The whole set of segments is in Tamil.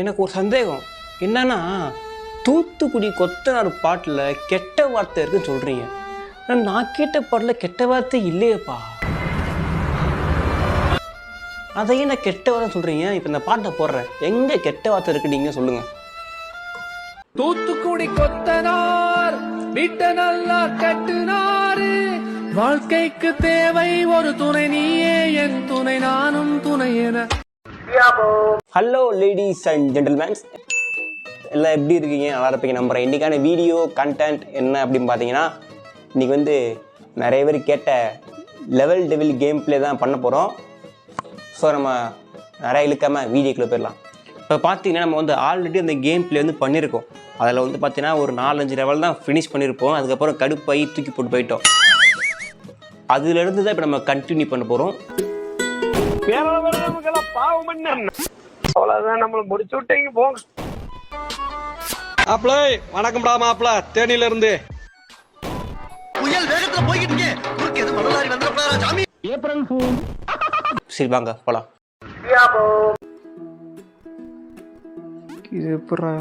எனக்கு ஒரு சந்தேகம் என்னன்னா, தூத்துக்குடி கொத்தனார் பாட்டில் கெட்ட வார்த்தை இருக்குன்னு சொல்கிறீங்க. நான் கேட்ட பாட்டில் கெட்ட வார்த்தை இல்லையேப்பா. அதையே நான் கெட்ட வார்த்தை சொல்கிறீங்க. இப்போ இந்த பாட்டை போடுறேன், எங்கே கெட்ட வார்த்தை இருக்கு நீங்கள் சொல்லுங்கள். தூத்துக்குடி கொத்தனார் வீட்டை நல்லா கட்டுனாரு, வாழ்க்கைக்கு தேவை ஒரு துணை, நீயே என் துணை நானும் துணை என. ஹலோ லேடிஸ் அண்ட் ஜென்டில்மேன்ஸ், எல்லாம் எப்படி இருக்கீங்க? நல்லா இருப்பீங்க நம்புகிறேன். இன்றைக்கான வீடியோ கண்டென்ட் என்ன அப்படின்னு பார்த்தீங்கன்னா, இன்றைக்கி நிறைய பேர் கேட்ட லெவல் டெவில் கேம் பிளே தான் பண்ண போகிறோம். ஸோ நம்ம நிறைய இழுக்காமல் வீடியோக்குள்ளே போயிடலாம். இப்போ பார்த்தீங்கன்னா நம்ம ஆல்ரெடி அந்த கேம் பிளே பண்ணியிருக்கோம். அதில் பார்த்தீங்கன்னா ஒரு 4-5 லெவல் தான் ஃபினிஷ் பண்ணியிருப்போம். அதுக்கப்புறம் கடுப்பாகி தூக்கி போட்டு போயிட்டோம். அதுலேருந்து தான் இப்போ நம்ம கண்டினியூ பண்ண போகிறோம். அவ்வளவுதான், நம்மள முடிச்சு விட்டீங்க போங்க. மாப்பிள வணக்கம்டா, மாப்பிள தேனியில இருந்து. புயல் வேகத்துல போய்கிட்டு இருக்கே, குறுக்கு எது மணலாரி வந்துடக்கூடாதா சாமி? April fool. சரி வாங்க போலாம். இது எப்படா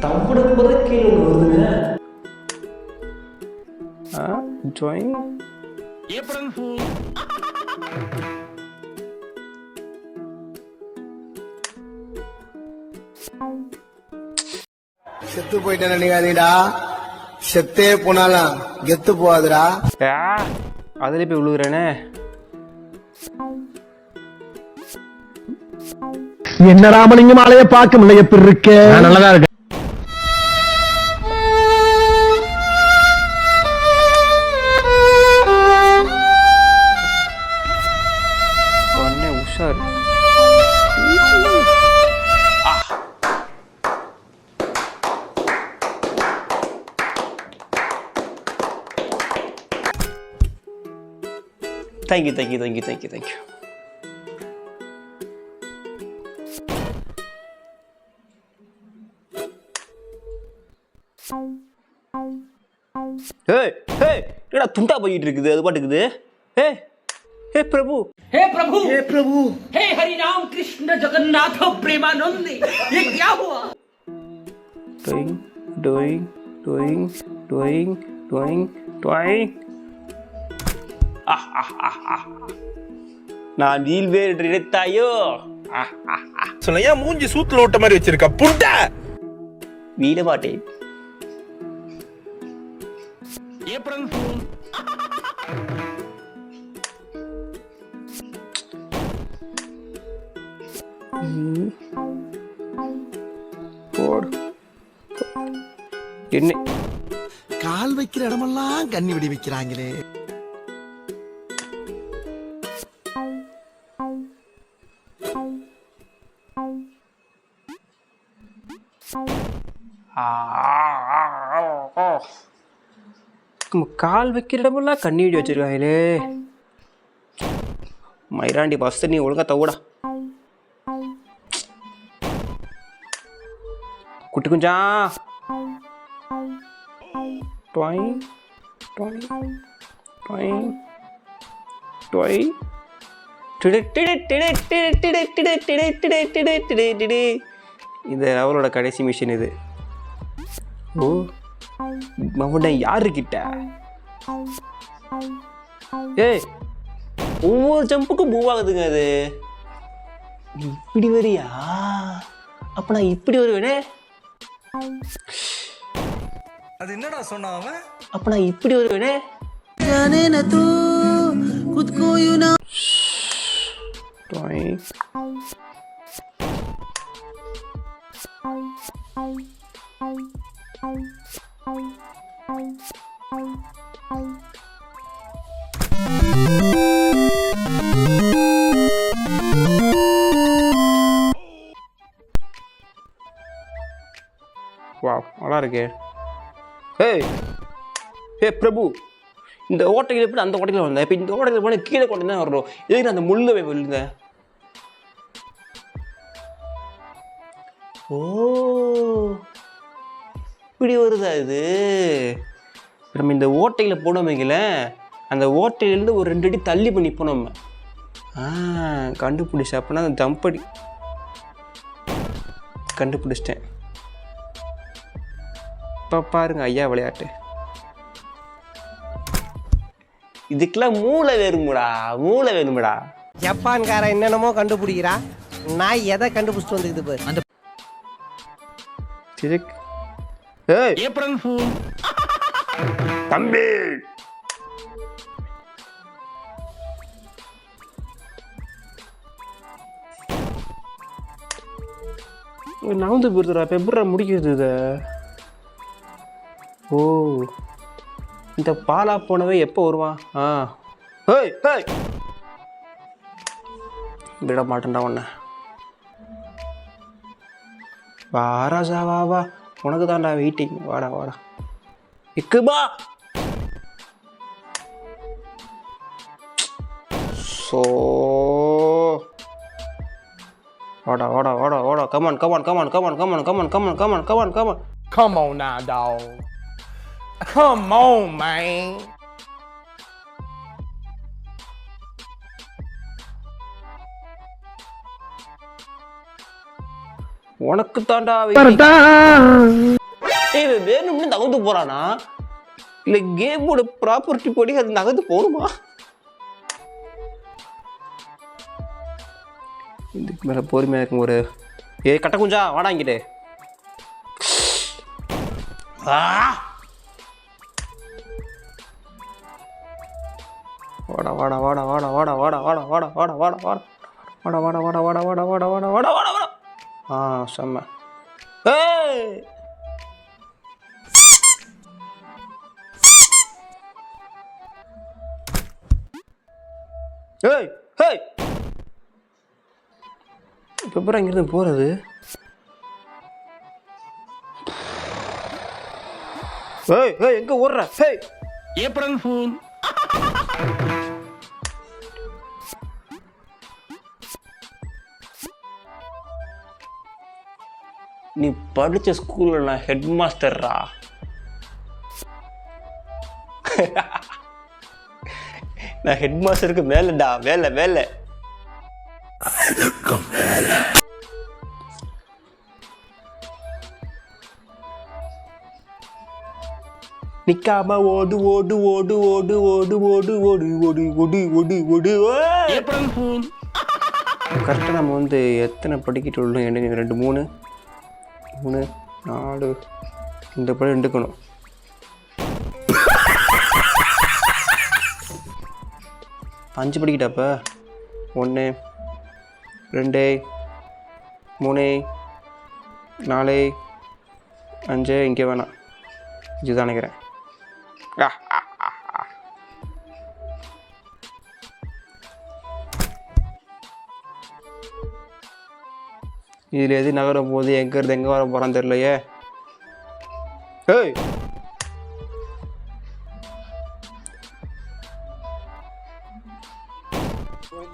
தவிட போத கீழே வருதுங்க. Join April fool. செத்து போயிட்டேன் நினைக்காதீடா, செத்தே போனாலும் கெத்து போகாதுடா. அதுல போய் விழுகிறேனே. என்ன ராமலிங்கம் ஆலைய பார்க்க முடியல, எப்படி இருக்க? நல்லதா இருக்கு. உஷார். Thank you thank you thank you thank you thank you. என்னடா துண்டா போயிட்டு இருக்குது, அது பாட்டுக்குது. हे प्रभु, हे प्रभु, हे प्रभु, हे हरि राम कृष्ण जगन्नाथ प्रेमानंद, ये क्या हुआ? doing doing doing doing doing doing. நான் வீல்வேர் நினைத்தாயோ? சொல்லையா மூஞ்சி சூத்துல ஓட்ட மாதிரி வச்சிருக்க புண்டா. வீட மாட்டேன். April fool. என்ன கால் வைக்கிற இடமெல்லாம் கண்ணி விடி வைக்கிறாங்களே. கால் வைக்கிற இடமெல்லாம் கண்ணீடி வச்சிருக்காங்களே. மயிராண்டி பஸ் நீ ஒழுங்கா தவிடா. குட்டி குஞ்சா ட்வாயிங் ட்வாயிங் ட்வாயிங் ட்வாயிங். இது அவளோட கடைசி மிஷின் இது. ஓ மவுண்ட யாரு கிட்ட? ஏய் ஒவ்வொரு ஜம்புக்கும் மூவ் ஆகுதுங்க அது. நீ இப்படி வரியா? அப்ப நான் இப்படி வருவேனே. அது என்னடா சொன்னா அவன்? அப்ப நான் இப்படி வருவேனே. जाने न तू खुद को यूं ना. வாவ் நல்லா இருக்கே. ஹே பிரபு, இந்த ஓட்டையில் எப்படி அந்த ஓட்டையில் வந்தேன்? இப்போ இந்த ஓட்டையில் போனால் கீழே கொண்டு தான் வரணும். எதுக்கு நான் அந்த முள்ளை போய் விழுந்தேன்? ஓ இப்படி வருதா இது? நம்ம இந்த ஓட்டையில் போனோம் வைங்களேன், அந்த ஓட்டையிலேருந்து ஒரு 2 அடி தள்ளி பண்ணி போனோம். கண்டுபிடிச்சேன். அப்படின்னா அந்த தம்படி கண்டுபிடிச்சிட்டேன். இப்போ பாருங்க ஐயா விளையாட்டு. இதுக்கெல்லாம் மூளை வேணுமுடா. ஜப்பான்காரன் என்னென்னமோ கண்டுபிடிக்கிறா, நான் எதை கண்டுபிடிச்சிட்டு வந்துக்குது பாரு. அந்த ஏப்ரல் ஃபூல். தம்பி நவுந்து போயிருதுடா. இப்போ எப்படா முடிக்கிறது இதை? ஓ, இந்த பாலா போனவே எப்போ வருவான்? ஹேய் விட மாட்டேன்டா உன்னை. வா ராஜா வா, உனக்கு தான்டா வெயிட்டிங். வாடா இக்குபா. ஸோ வாடா come on. Come on now, dog. Come on, man. உனக்கு தாண்டா வேணும்னு நகர்ந்து போறானா இல்ல கேமோட ப்ராப்பர்ட்டி படி அது நகர்ந்து போகணுமா? இதுக்கு மேல பொறுமையா இருக்கும். ஒரு கட்ட குஞ்சா வாடா இங்கிட்டு. வாடா செம்ம. இப்போ இங்கிருந்து போறது. எங்க ஓடுற? April fool. நீ படிச்ச ஸ்கூல்ல நான் ஹெட் மாஸ்டர்ரா. நான் ஹெட் மாஸ்டருக்கு மேலடா. வேலை நிக்காம ஓடு. April fool. கரெக்டாக நம்ம வந்து எத்தனை படிக்கிட்டு உள்ளோம்? 2 3 4 இந்த படம் எடுக்கணும். அஞ்சு படிக்கிட்டாப்ப 1 2 3 4 5 இங்கே வேணாம், இதுதான் நினைக்கிறேன். இதில் எது நகரும் போது எங்கே வர போகிறான்னு தெரியலையே.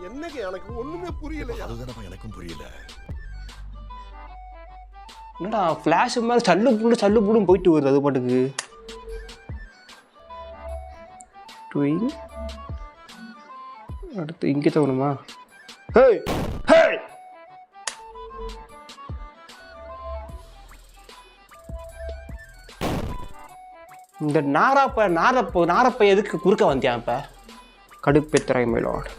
என்னங்க எனக்கு ஒண்ணுமே புரியல. அதுதான் எனக்கும் புரியல. என்னடா ஃப்ளாஷ் மாதிரி சல்லு புடும் போயிட்டு வருது அது பாட்டுக்கு. அடுத்து இங்கே தோணுமா? இந்த நாரப்ப எதுக்கு குறுக்க வந்தியா? இப்ப கடுப்பேத்துறாய் மயிலோட.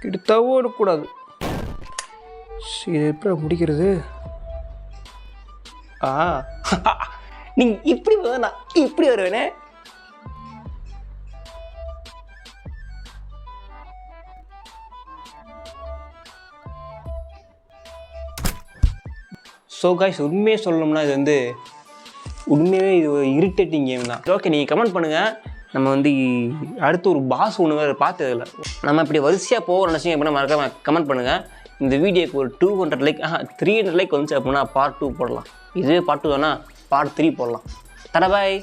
கிட்டத்தட்ட ஓடக்கூடாது. இது எப்படி முடிக்கிறது? நீங்க இப்படி நான் இப்படி வருவேனே. ஸோ காய்ஸ், உண்மையே சொல்லணும்னா இது வந்து உண்மையாகவே இது ஒரு இரிட்டேட்டிங் கேம் தான். ஓகே, நீங்கள் கமெண்ட் பண்ணுங்கள். நம்ம வந்து அடுத்து ஒரு பாஸ் ஒன்று வேறு பார்த்ததில்ல. நம்ம இப்படி வரிசையாக போகிற நினச்சிங்க அப்படின்னா மறக்காம கமெண்ட் பண்ணுங்கள். இந்த வீடியோக்கு ஒரு 200 லைக் 300 லைக் வந்துச்சு அப்படின்னா பார்ட் 2 போடலாம். இதுவே பார்ட் 2 வேணா பார்ட் 3 போடலாம். தட பாய்.